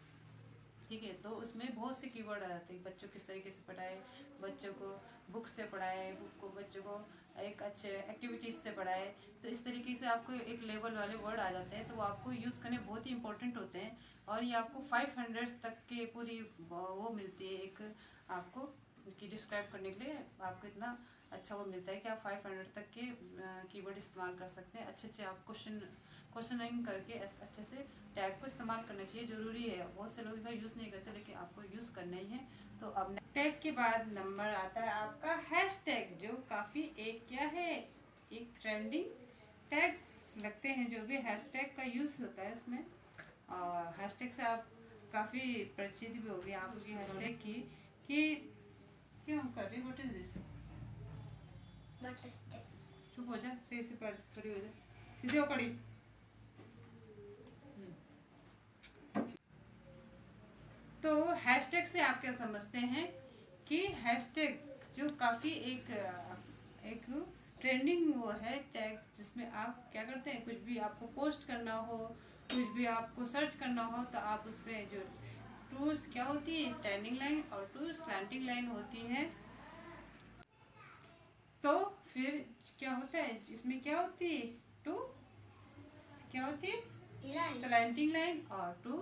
ठीक है, तो उसमें बहुत से कीवर्ड आ जाते हैं। बच्चों किस तरीके से पढ़ाए, बच्चों को बुक से पढ़ाए, बुक को बच्चों को एक अच्छे एक्टिविटीज़ से पढ़ाए। तो इस तरीके से आपको एक लेवल वाले वर्ड आ जाते हैं, तो वो आपको यूज़ करने बहुत ही इंपॉर्टेंट होते हैं। और ये आपको 500 तक के पूरी वो मिलती है एक आपको कि डिस्क्राइब करने के लिए आपको इतना अच्छा वो मिलता है कि आप 500 तक के कीवर्ड इस्तेमाल कर सकते हैं। अच्छे आप क्वेश्चनिंग करके अच्छे से टैग को इस्तेमाल करना चाहिए, ज़रूरी है। बहुत से लोग इसका यूज़ नहीं करते लेकिन आपको यूज़ करना ही है। तो अब टैग के बाद नंबर आता है आपका हैशटैग, जो काफ़ी एक क्या है, एक ट्रेंडिंग टैग्स लगते हैं जो भी हैशटैग का यूज़ होता है इसमें। और हैशटैग से आप काफ़ी परिचित भी हो गए आपकी हैशटैग की कि क्यों कर रही, what is this, What is this? चुप हो जा, सही से खड़ी हो जा, सीधे हो खड़ी। तो हैशटैग से आप क्या समझते हैं कि हैशटैग जो काफ़ी एक ट्रेंडिंग वो है टैग, जिसमें आप क्या करते हैं, कुछ भी आपको पोस्ट करना हो, कुछ भी आपको सर्च करना हो, तो आप उस पर जो टू क्या होती है स्टैंडिंग लाइन और टू स्लैंटिंग लाइन होती है। तो फिर क्या होता है इसमें, क्या होती है टू क्या होती है Line. स्लैंटिंग लाइन और टू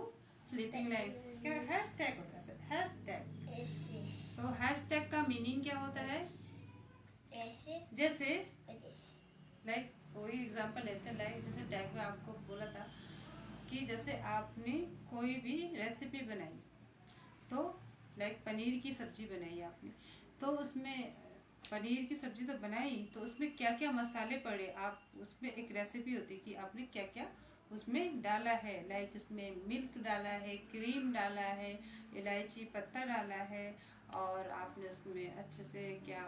स्लीपिंग लाइन। क्या हैशटैग होता है सर, हैशटैग। ऐसे तो हैशटैग का मीनिंग क्या होता है, ऐसे जैसे और ऐसे। लाइक कोई एग्जांपल लेते हैं, लाइक जैसे टैग में आपको बोला था कि जैसे आपने कोई भी रेसिपी बनाई, तो लाइक पनीर की सब्जी बनाई आपने, तो उसमें पनीर की सब्जी तो बनाई, तो उसमें क्या क्या मसाले पड़े, आप उसमें एक रेसिपी होती है कि आपने क्या क्या उसमें डाला है। लाइक उसमें मिल्क डाला है, क्रीम डाला है, इलायची पत्ता डाला है, और आपने उसमें अच्छे से क्या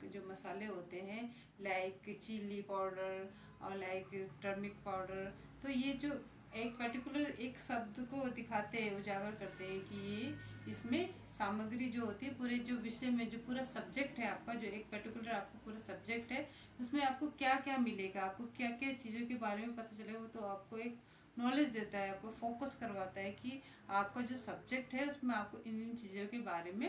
जो मसाले होते हैं लाइक चिली पाउडर और लाइक टर्मिक पाउडर। तो ये जो एक पर्टिकुलर एक शब्द को दिखाते हैं, उजागर करते हैं कि ये इसमें सामग्री जो होती है पूरे जो विषय में जो पूरा सब्जेक्ट है आपका, जो एक पर्टिकुलर आपका पूरा सब्जेक्ट है, उसमें आपको क्या क्या मिलेगा, आपको क्या क्या चीज़ों के बारे में पता चलेगा। तो आपको एक नॉलेज देता है, आपको फोकस करवाता है कि आपका जो सब्जेक्ट है उसमें आपको इन चीज़ों के बारे में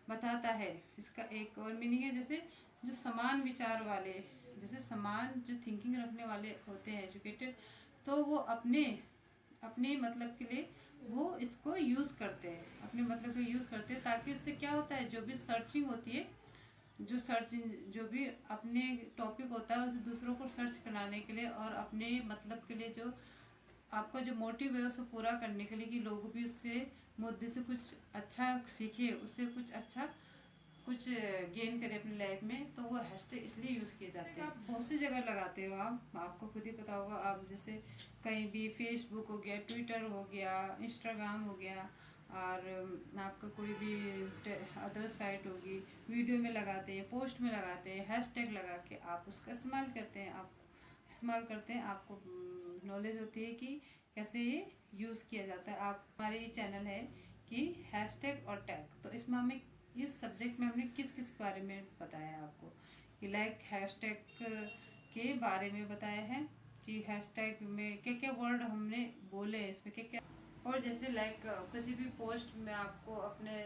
बताता है। इसका एक और मीनिंग है जैसे जो समान विचार वाले, जैसे समान जो थिंकिंग रखने वाले होते हैं एजुकेटेड, तो वो अपने अपने मतलब के लिए वो इसको यूज़ करते हैं, अपने मतलब को यूज़ करते हैं, ताकि उससे क्या होता है जो भी सर्चिंग होती है, जो सर्च जो भी अपने टॉपिक होता है उसे दूसरों को सर्च कराने के लिए और अपने मतलब के लिए जो आपका जो मोटिव है उसे पूरा करने के लिए कि लोग भी उससे मुद्दे से कुछ अच्छा सीखे, उससे कुछ अच्छा कुछ गेन करें अपनी लाइफ में, तो वो हैशटैग इसलिए यूज़ किए जाते हैं। आप बहुत सी जगह लगाते हो, आपको खुद ही पता होगा। आप जैसे कहीं भी फेसबुक हो गया, ट्विटर हो गया, इंस्टाग्राम हो गया, और आपका कोई भी अदर साइट होगी, वीडियो में लगाते हैं, पोस्ट में लगाते हैं, हैशटैग लगा के आप उसका इस्तेमाल करते हैं। आप इस्तेमाल करते हैं, आपको नॉलेज होती है कि कैसे ये यूज़ किया जाता है। आप हमारे ये चैनल है कि हैशटैग और टैग, तो इसमें हमें इस सब्जेक्ट में हमने किस किस बारे में बताया है आपको, कि लाइक हैशटैग के बारे में बताया है कि हैशटैग में क्या क्या वर्ड हमने बोले हैं, इसमें क्या क्या, और जैसे लाइक किसी भी पोस्ट में आपको अपने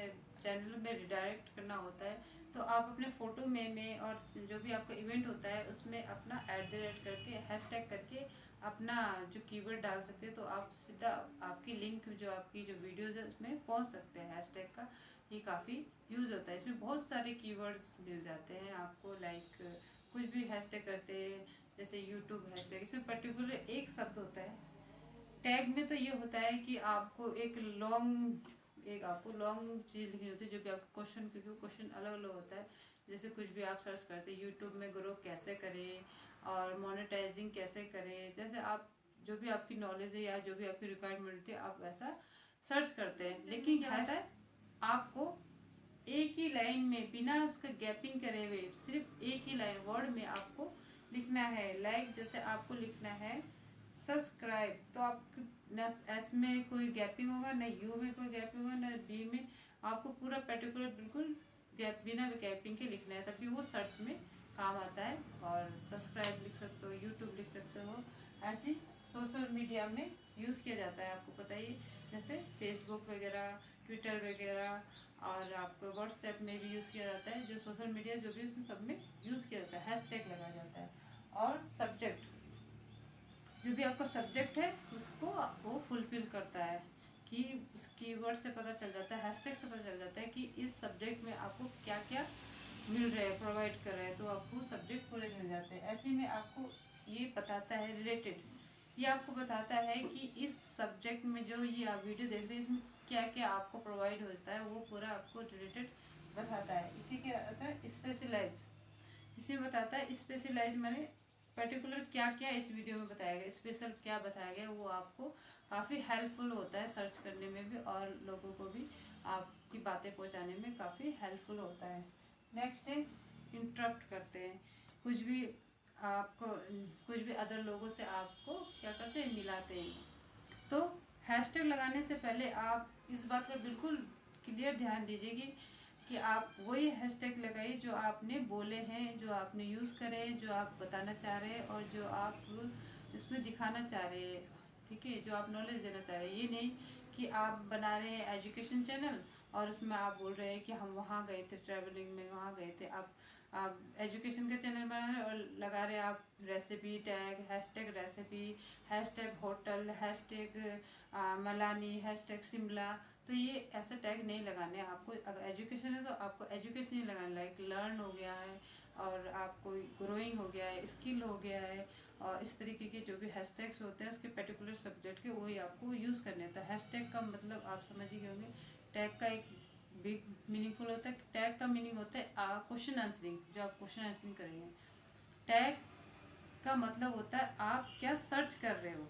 चैनल में रिडायरेक्ट करना होता है तो आप अपने फ़ोटो में और जो भी आपका इवेंट होता है उसमें अपना @ करके हैशटैग करके अपना जो कीवर्ड डाल सकते हैं, तो आप सीधा आपकी लिंक जो आपकी जो वीडियोज़ है उसमें पहुंच सकते हैं। हैशटैग का ये काफ़ी यूज़ होता है, इसमें बहुत सारे कीवर्ड्स मिल जाते हैं आपको, लाइक कुछ भी हैशटैग करते हैं, जैसे यूट्यूब हैशटैग, इसमें पर्टिकुलर एक शब्द होता है। टैग में तो ये होता है कि आपको एक लॉन्ग चीज़ लिखनी होती है, जो भी आपका क्वेश्चन, क्योंकि वो क्वेश्चन अलग अलग होता है। जैसे कुछ भी आप सर्च करते हैं यूट्यूब में, ग्रो कैसे करें और मोनेटाइजिंग कैसे करें, जैसे आप जो भी आपकी नॉलेज है या जो भी आपकी रिक्वायरमेंट थी आप वैसा सर्च करते हैं। लेकिन क्या होता है, आपको एक ही लाइन में बिना उसका गैपिंग करे हुए सिर्फ एक ही लाइन वर्ड में आपको लिखना है। लाइक जैसे आपको लिखना है सब्सक्राइब, तो आपको न एस में कोई गैपिंग होगा, न यू में कोई गैपिंग होगा, न बी में, आपको पूरा पर्टिकुलर बिल्कुल बिना गैपिंग के लिखना है, तभी वो सर्च में काम आता है। और सब्सक्राइब लिख सकते हो, यूट्यूब लिख सकते हो, ऐसी सोशल मीडिया में यूज़ किया जाता है, आपको पता ही, जैसे फेसबुक वगैरह, ट्विटर वगैरह, और आपको व्हाट्सएप में भी यूज़ किया जाता है। जो सोशल मीडिया जो भी उसमें सब में यूज़ किया जाता है, हैशटैग लगाया जाता है। और सब्जेक्ट, जो भी आपका सब्जेक्ट है उसको वो फुलफिल करता है, कि उस कीवर्ड से पता चल जाता है, हैशटैग से पता चल जाता है कि इस सब्जेक्ट में आपको क्या क्या मिल रहा है, प्रोवाइड कर रहे हैं, तो आपको सब्जेक्ट पूरे मिल जाते हैं। ऐसे में आपको ये बताता है रिलेटेड, ये आपको बताता है कि इस सब्जेक्ट में जो ये आप वीडियो देख रहे हैं इसमें क्या क्या आपको प्रोवाइड होता है, वो पूरा आपको रिलेटेड बताता है। इसी के आता है स्पेशलाइज, इसमें बताता है स्पेशलाइज माने पर्टिकुलर क्या क्या इस वीडियो में बताया गया, स्पेशल क्या बताया गया, वो आपको काफ़ी हेल्पफुल होता है सर्च करने में भी, और लोगों को भी आपकी बातें पहुंचाने में काफ़ी हेल्पफुल होता है। नेक्स्ट है इंटरप्ट करते हैं, कुछ भी आपको कुछ भी अदर लोगों से आपको क्या करते हैं, मिलाते हैं। तो हैशटैग लगाने से पहले आप इस बात का बिल्कुल क्लियर ध्यान दीजिए कि आप वही हैशटैग लगाइए जो आपने बोले हैं, जो आपने यूज़ करे हैं, जो आप बताना चाह रहे हैं और जो आप इसमें दिखाना चाह रहे हैं, ठीक है, जो आप नॉलेज देना चाह रहे हैं। ये नहीं कि आप बना रहे हैं एजुकेशन चैनल और उसमें आप बोल रहे हैं कि हम वहाँ गए थे, ट्रैवलिंग में वहाँ गए थे। आप एजुकेशन का चैनल बना रहे हैं और लगा रहे हैं आप recipe tag, hashtag recipe, hashtag hotel, hashtag Malani, hashtag Shimla. तो ये ऐसे टैग नहीं लगाने हैं आपको। अगर एजुकेशन है तो आपको एजुकेशन ही लगाना, लाइक लर्न हो गया है, और आपको ग्रोइंग हो गया है, स्किल हो गया है, और इस तरीके के जो भी हैशटैग्स होते हैं उसके पर्टिकुलर सब्जेक्ट के वही आपको यूज़ करने हैं। तो हैशटैग का मतलब आप समझ ही गए होंगे, टैग का एक बिग मीनिंगफुल होता है। टैग का मीनिंग होता है क्वेश्चन आंसरिंग, जो आप क्वेश्चन आंसरिंग करेंगे। टैग का मतलब होता है आप क्या सर्च कर रहे हो,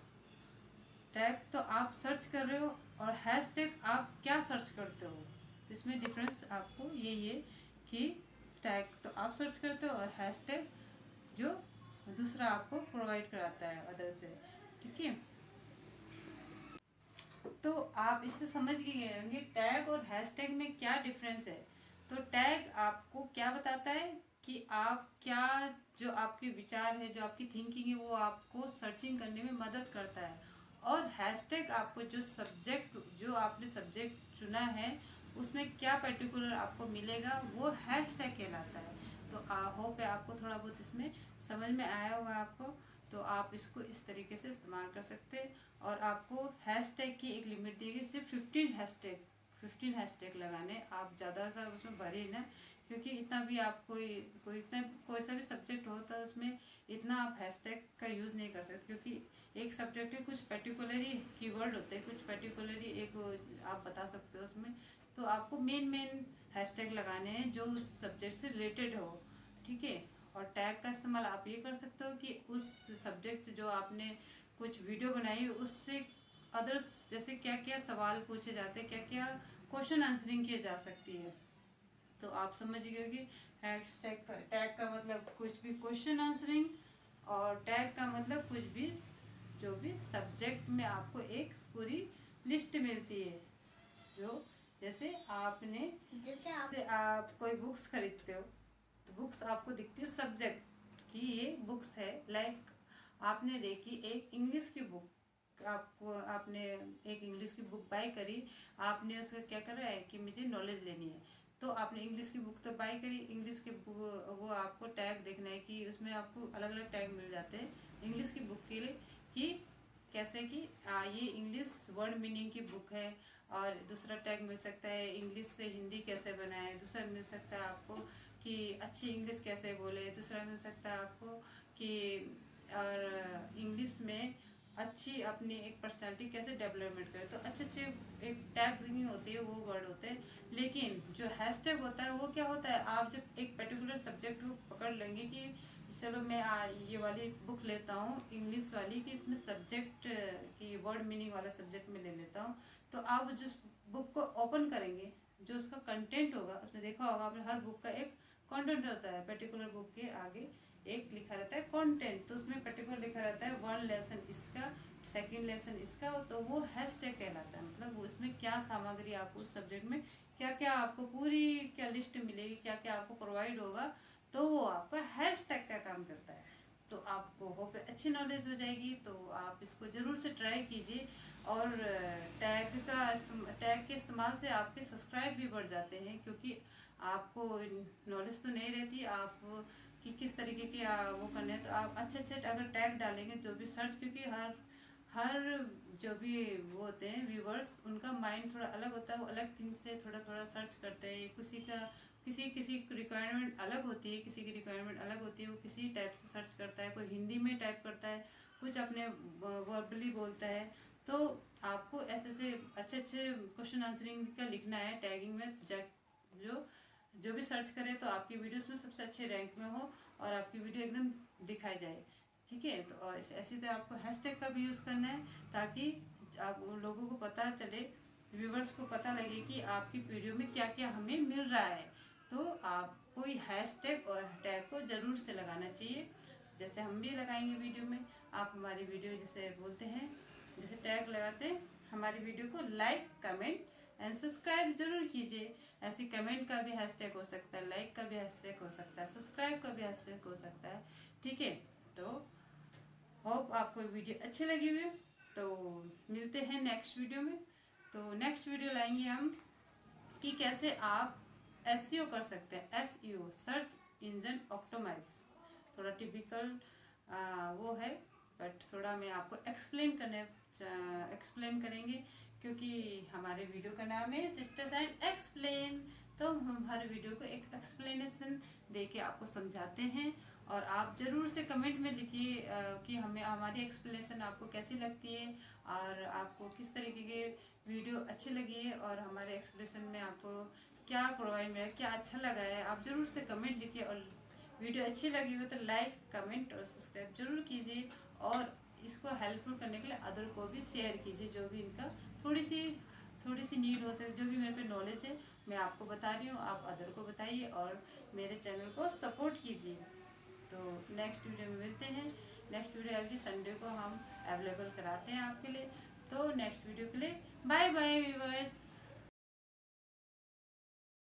टैग तो आप सर्च कर रहे हो, और हैशटैग आप क्या सर्च करते हो। इसमें डिफरेंस आपको यही है कि टैग तो आप सर्च करते हो और हैशटैग जो दूसरा आपको प्रोवाइड कराता है अदर से, ठीक है। तो आप इससे समझ गए होंगे टैग और हैशटैग में क्या डिफरेंस है। तो टैग आपको क्या बताता है कि आप क्या, जो आपके विचार है, जो आपकी थिंकिंग है, वो आपको सर्चिंग करने में मदद करता है। और हैशटैग आपको जो आपने सब्जेक्ट चुना है उसमें क्या पर्टिकुलर आपको मिलेगा, वो हैशटैग कहलाता है। तो होप है आपको थोड़ा बहुत इसमें समझ में आया होगा आपको। तो आप इसको इस तरीके से इस्तेमाल कर सकते हैं। और आपको हैशटैग की एक लिमिट दी गई, सिर्फ 15 हैशटैग लगाने, आप ज़्यादा सा उसमें भरे ना, क्योंकि इतना भी आप कोई सा भी सब्जेक्ट हो तो उसमें इतना आप हैशटैग का यूज़ नहीं कर सकते, क्योंकि एक सब्जेक्ट के कुछ पर्टिकुलरली कीवर्ड होते हैं, कुछ पर्टिकुलरली एक आप बता सकते हो उसमें। तो आपको मेन हैशटैग लगाने हैं जो उस सब्जेक्ट से रिलेटेड हो, ठीक है। और टैग का इस्तेमाल आप ये कर सकते हो कि उस सब्जेक्ट जो आपने कुछ वीडियो बनाई उससे अदर्स जैसे क्या क्या सवाल पूछे जाते हैं, क्या क्या क्वेश्चन आंसरिंग की जा सकती है। तो आप समझ गए हो कि टैग का मतलब कुछ भी क्वेश्चन आंसरिंग, और टैग का मतलब कुछ भी जो भी सब्जेक्ट में आपको एक पूरी लिस्ट मिलती है जो जैसे आपने जैसे आप जैसे आप कोई बुक्स खरीदते हो तो बुक्स आपको दिखती है सब्जेक्ट कि ये बुक्स है। लाइक आपने देखी एक इंग्लिश की बुक, आपको आपने एक इंग्लिश की बुक बाय करी, आपने उसका क्या करा है कि मुझे नॉलेज लेनी है, तो आपने इंग्लिश की बुक तो बाय करी। इंग्लिश की बुक वो आपको टैग देखना है कि उसमें आपको अलग अलग टैग मिल जाते हैं इंग्लिश की बुक के लिए कि कैसे कि ये इंग्लिश वर्ड मीनिंग की बुक है। और दूसरा टैग मिल सकता है इंग्लिश से हिंदी कैसे बनाए, दूसरा मिल सकता है आपको कि अच्छी इंग्लिश कैसे बोले, दूसरा मिल सकता है आपको कि और इंग्लिश में अच्छी अपनी एक पर्सनालिटी कैसे डेवलपमेंट करे। तो अच्छे अच्छे एक टैगिंग होती है, वो वर्ड होते हैं। लेकिन जो हैशटैग होता है वो क्या होता है, आप जब एक पर्टिकुलर सब्जेक्ट को पकड़ लेंगे कि चलो मैं ये वाली बुक लेता हूँ इंग्लिश वाली कि इसमें सब्जेक्ट की वर्ड मीनिंग वाला सब्जेक्ट में ले लेता हूँ, तो आप जिस बुक को ओपन करेंगे जो उसका कंटेंट होगा, उसमें देखा होगा आपने हर बुक का एक कंटेंट होता है। पर्टिकुलर बुक के आगे एक लिखा रहता है कंटेंट, तो उसमें पर्टिकुलर लिखा रहता है वन लेसन इसका, सेकंड लेसन इसका, तो वो हैशटैग कहलाता है। मतलब उसमें क्या सामग्री आपको उस सब्जेक्ट में क्या क्या आपको पूरी क्या लिस्ट मिलेगी, क्या क्या आपको प्रोवाइड होगा, तो वो आपका हैशटैग का काम करता है। तो आपको होप अच्छी नॉलेज हो जाएगी, तो आप इसको ज़रूर से ट्राई कीजिए। और टैग के इस्तेमाल से आपके सब्सक्राइब भी बढ़ जाते हैं, क्योंकि आपको नॉलेज तो नहीं रहती आप कि किस तरीके की वो करने हैं। तो आप अच्छे अच्छे अगर टैग डालेंगे जो भी सर्च, क्योंकि हर जो भी वो होते हैं व्यूवर्स, उनका माइंड थोड़ा अलग होता है, वो अलग थिंग से थोड़ा थोड़ा सर्च करते हैं। किसी किसी की रिक्वायरमेंट अलग होती है, किसी की रिक्वायरमेंट अलग होती है, वो किसी टाइप से सर्च करता है, कोई हिंदी में टाइप करता है, कुछ अपने वर्बली बोलता है। तो आपको ऐसे ऐसे अच्छे अच्छे क्वेश्चन आंसरिंग का लिखना है टैगिंग में, जो जो भी सर्च करे तो आपकी वीडियोस में सबसे अच्छे रैंक में हो और आपकी वीडियो एकदम दिखाई जाए। ठीक है, तो और ऐसे तो आपको हैशटैग का भी यूज़ करना है, ताकि आप लोगों को पता चले, व्यूवर्स को पता लगे कि आपकी वीडियो में क्या क्या हमें मिल रहा है। तो आपको हैशटैग और टैग को ज़रूर से लगाना चाहिए, जैसे हम भी लगाएंगे वीडियो में। आप हमारी वीडियो जैसे बोलते हैं, जैसे टैग लगाते हैं, हमारी वीडियो को लाइक कमेंट एंड सब्सक्राइब जरूर कीजिए। ऐसे कमेंट का भी हैशटैग हो सकता है, लाइक का भी हैशटैग हो सकता है, सब्सक्राइब का भी हैशटैग हो सकता है। ठीक है, तो होप आपको वीडियो अच्छी लगी हुई। तो मिलते हैं नेक्स्ट वीडियो में। तो नेक्स्ट वीडियो लाएंगे हम कि कैसे आप एसईओ कर सकते हैं। एसईओ सर्च इंजन ऑप्टिमाइज, थोड़ा टिपिकल वो है, बट थोड़ा मैं आपको एक्सप्लेन करेंगे, क्योंकि हमारे वीडियो का नाम है सिस्टर साइन एक्सप्लेन। तो हम हर वीडियो को एक एक्सप्लेनेशन दे के आपको समझाते हैं। और आप ज़रूर से कमेंट में लिखिए कि हमें हमारी एक्सप्लेनेशन आपको कैसी लगती है, और आपको किस तरीके के वीडियो अच्छी लगी है, और हमारे एक्सप्लेनेशन में आपको क्या प्रोवाइड मिला, क्या अच्छा लगा है। आप ज़रूर से कमेंट लिखिए, और वीडियो अच्छी लगी हो तो लाइक कमेंट और सब्सक्राइब जरूर कीजिए। और इसको हेल्पफुल करने के लिए अदर को भी शेयर कीजिए, जो भी इनका थोड़ी सी नीड हो सके, जो भी मेरे पे नॉलेज है मैं आपको बता रही हूँ, आप अदर को बताइए और मेरे चैनल को सपोर्ट कीजिए। तो नेक्स्ट वीडियो में मिलते हैं। नेक्स्ट वीडियो एवरी संडे को हम अवेलेबल कराते हैं आपके लिए। तो नेक्स्ट वीडियो के लिए बाय बाय व्यूअर्स।